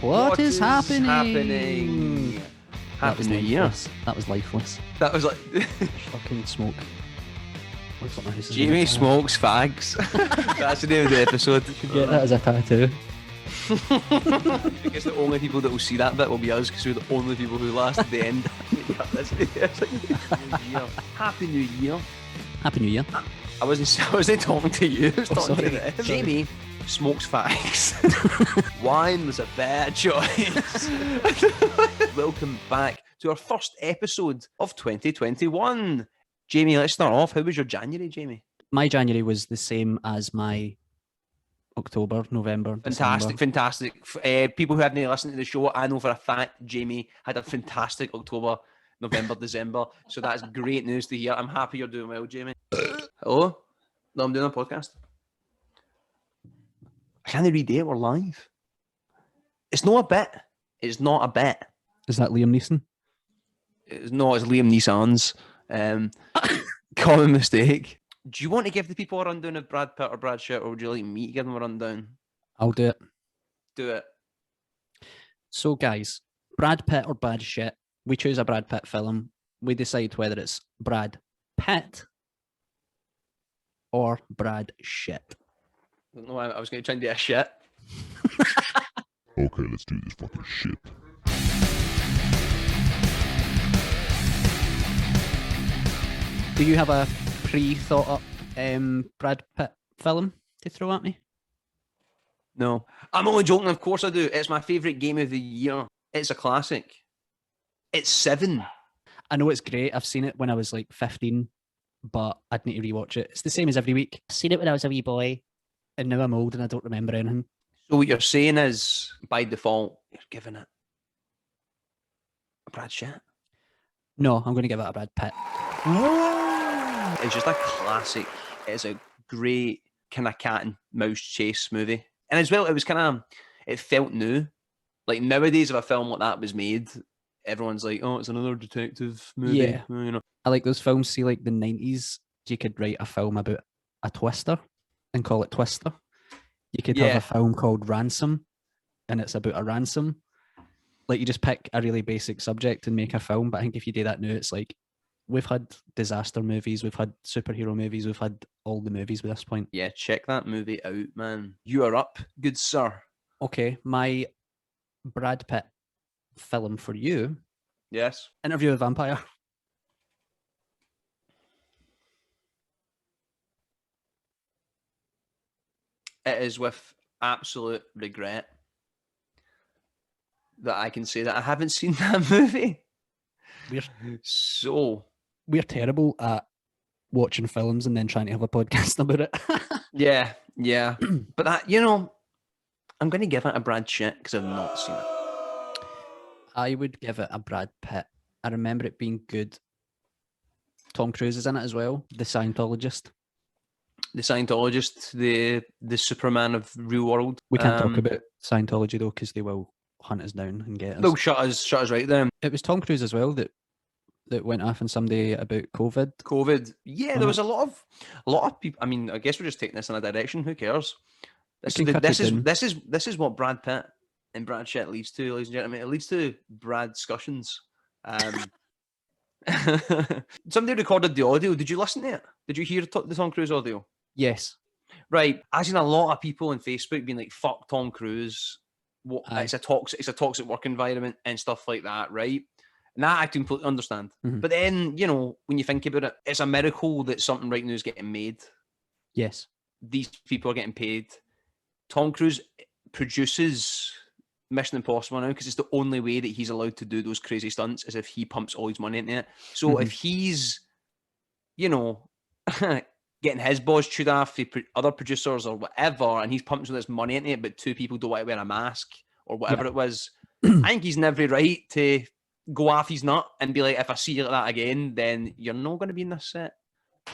What is happening? Happy New Year. That was lifeless. That was like Fucking smoke. Jamie smokes fags. That's the name of the episode. Get that as a tattoo. I guess the only people that will see that bit will be us, because we're the only people who last at the end. Happy New Year. Happy New Year. I wasn't talking to you. I was talking sorry. to them. Jamie smokes fags. Wine was a bad choice. Welcome back to our first episode of 2021. Jamie, let's start off. How was your January, Jamie? My January was the same as my October, November, Fantastic, December. fantastic. People who haven't listened to the show, I know for a fact Jamie had a fantastic October, November, December. So that's great news to hear. I'm happy you're doing well, Jamie. Hello? No, I'm doing a podcast. I can't read it. We're live. It's not a bit. It's not a bit. Is that Liam Neeson? It's Liam Neeson's. Common mistake. Do you want to give the people a rundown of Brad Pitt or Brad Shitt, or would you like me to give them a rundown? I'll do it. Do it. So, guys, Brad Pitt or Brad Shitt? We choose a Brad Pitt film. We decide whether it's Brad Pitt or Brad Shitt. I don't know why I was going to try and do a shit. Okay, let's do this fucking shit. Do you have a pre-thought up Brad Pitt film to throw at me? No. I'm only joking, of course I do. It's my favourite game of the year. It's a classic. It's Seven. I know it's great. I've seen it when I was like 15, but I'd need to rewatch it. It's the same as every week. I've seen it when I was a wee boy, and now I'm old and I don't remember anything. So what you're saying is, by default, you're giving it a Brad Shitt. No, I'm going to give it a Brad Pitt. It's just a classic. It's a great kind of cat and mouse chase movie. And as well, it felt new. Like nowadays, if a film like that was made, everyone's like, oh, it's another detective movie. Yeah. You know. I like those films. See, like the 90s, you could write a film about a twister and call it Twister. You could have a film called Ransom, and it's about a ransom. Like you just pick a really basic subject and make a film. But I think if you do that now, it's like we've had disaster movies, we've had superhero movies, we've had all the movies at this point. Yeah, check that movie out, man. You are up, good sir. Okay, my Brad Pitt film for you. Yes. Interview with a Vampire. It is with absolute regret that I can say that I haven't seen that movie. We're terrible at watching films and then trying to have a podcast about it. Yeah. But that, I'm going to give it a Brad Shitt because I've not seen it. I would give it a Brad Pitt. I remember it being good. Tom Cruise is in it as well. The Scientologist. The Scientologist, the Superman of real world. We can't talk about Scientology though, because they will hunt us down and get us. They'll shut us right then. It was Tom Cruise as well that went off on somebody about COVID. Yeah, there was a lot of people. I mean, I guess we're just taking this in a direction. Who cares? This is what Brad Pitt and Brad Shitt leads to, ladies and gentlemen. It leads to Brad discussions. Somebody recorded the audio. Did you listen to it? Did you hear the Tom Cruise audio? Yes. Right. I've seen a lot of people on Facebook being like, "Fuck Tom Cruise. It's a toxic work environment and stuff like that." Right. And that I completely understand. Mm-hmm. But then, when you think about it, it's a miracle that something right now is getting made. Yes. These people are getting paid. Tom Cruise produces Mission Impossible now because it's the only way that he's allowed to do those crazy stunts is if he pumps all his money into it. So if he's, getting his balls chewed off for other producers or whatever, and he's pumping all this money into it, but two people don't want to wear a mask or whatever it was, I think he's in every right to go off his nut and be like, if I see you like that again, then you're not going to be in this set.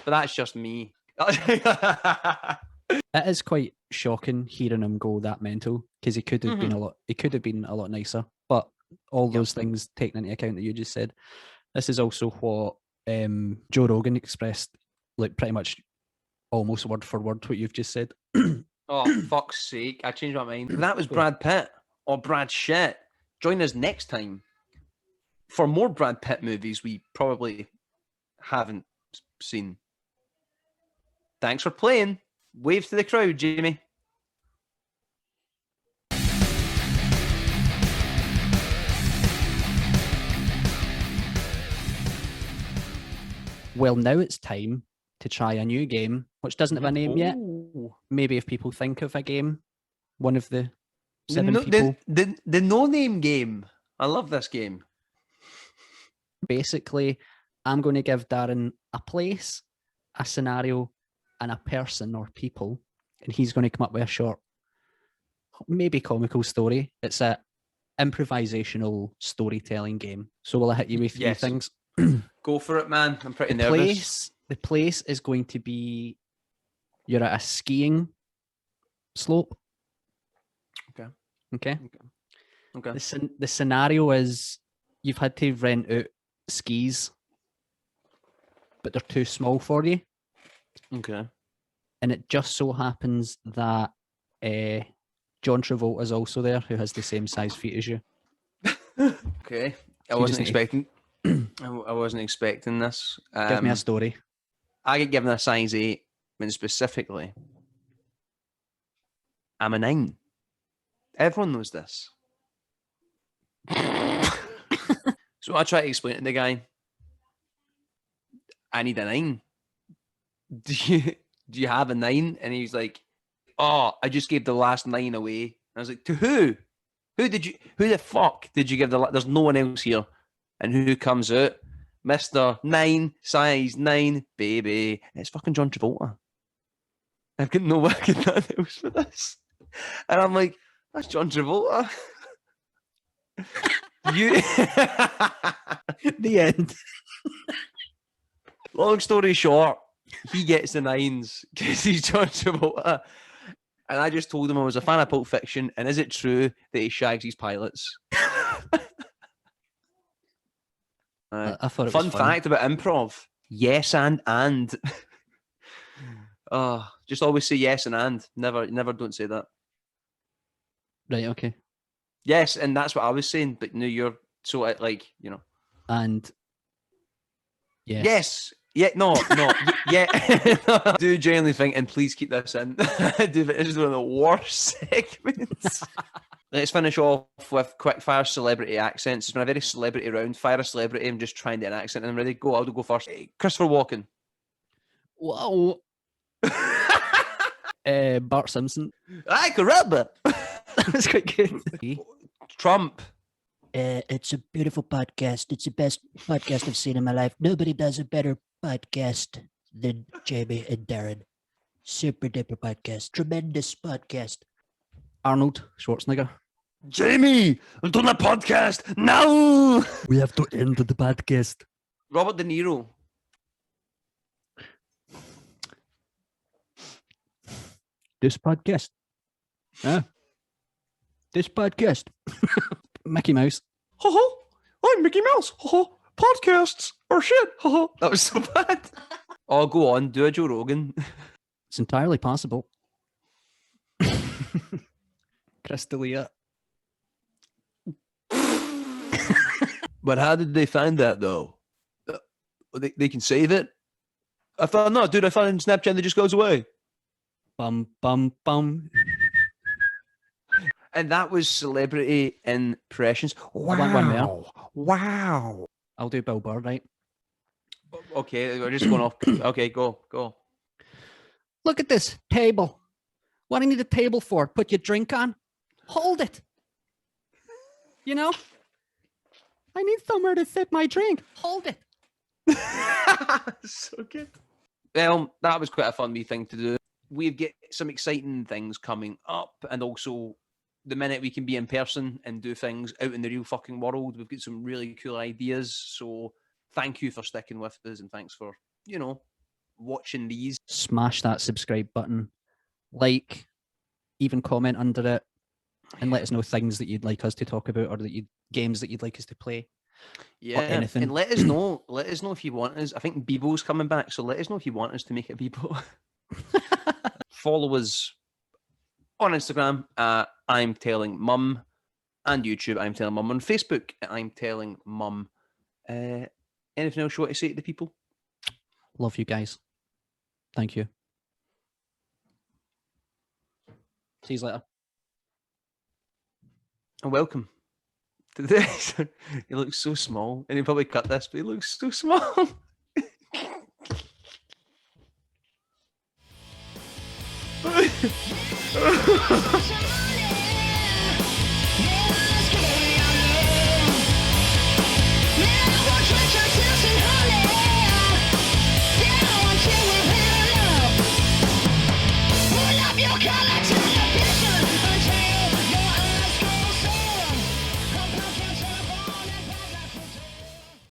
But that's just me. It is quite shocking hearing him go that mental because he could have been a lot nicer. But all those things taken into account that you just said, this is also what Joe Rogan expressed, like pretty much almost word for word what you've just said. Oh, fuck's sake. I changed my mind. That was Brad Pitt. or Brad Shitt. Join us next time for more Brad Pitt movies we probably haven't seen. Thanks for playing. Wave to the crowd, Jamie. Well, now it's time to try a new game, which doesn't have a name yet. Maybe if people think of a game, one of the seven people. The no-name game. I love this game. Basically, I'm going to give Darren a place, a scenario, and a person or people, and he's going to come up with a short, maybe comical story. It's a improvisational storytelling game. So will I hit you with three things? Go for it, man. I'm pretty nervous. The place is going to be, you're at a skiing slope. Okay. The scenario is you've had to rent out skis, but they're too small for you. Okay. And it just so happens that John Travolta is also there, who has the same size feet as you. Okay. I wasn't expecting this. Give me a story. I get given a size 8, and specifically, I'm a 9. Everyone knows this. So I try to explain it to the guy. I need a 9. Do you have a 9? And he's like, oh, I just gave the last 9 away. And I was like, to who? Who the fuck did you give there's no one else here. And who comes out? Mr. 9, size 9, baby. It's fucking John Travolta. I've got no work in that else for this. And I'm like, that's John Travolta. The end. Long story short, he gets the 9s because he's John Travolta. And I just told him I was a fan of Pulp Fiction, and is it true that he shags his pilots? I thought it fun was fact about improv. Yes and. Just always say yes and. Never don't say that. Right, okay. Yes, and that's what I was saying, but no, you're so like, you know. And yes. Yes. Yeah, no. Yeah. I do genuinely think, and please keep this in. This is one of the worst segments. Let's finish off with quickfire celebrity accents. It's been a very celebrity round. Fire a celebrity. I'm just trying to get an accent. And I'm ready to go. I'll go first. Christopher Walken. Wow. Bart Simpson. Ay, caramba. That was quite good. Trump. It's a beautiful podcast. It's the best podcast I've seen in my life. Nobody does a better podcast than Jamie and Darren. Super duper podcast. Tremendous podcast. Arnold Schwarzenegger. Jamie, I'm doing a podcast now. We have to end the podcast. Robert De Niro. This podcast. This podcast. Mickey Mouse. I'm Mickey Mouse. Podcasts are shit. That was so bad. Oh, go on. Do a Joe Rogan. It's entirely possible. Chris D'Elia. But how did they find that, though? They can save it? I found on Snapchat and it just goes away. Bum, bum, bum. And that was celebrity impressions. Wow. I'll do Bill Burr, right? Okay, we're just going off. Okay, go. Look at this table. What do you need a table for? Put your drink on? Hold it. You know? I need somewhere to sit my drink. Hold it. So good. Well, that was quite a fun wee thing to do. We've got some exciting things coming up, and also the minute we can be in person and do things out in the real fucking world, we've got some really cool ideas. So thank you for sticking with us, and thanks for, watching these. Smash that subscribe button, like, even comment under it, and let us know things that you'd like us to talk about, or games that you'd like us to play. Yeah, anything. And let us know. Let us know if you want us. I think Bebo's coming back, so let us know if you want us to make a Bebo. Follow us on Instagram. I'm telling mum. and YouTube, I'm Telling Mum. On Facebook, I'm Telling Mum. Anything else you want to say to the people? Love you guys. Thank you. See you later. And welcome to this. He looks so small, and he'll probably cut this, but he looks so small.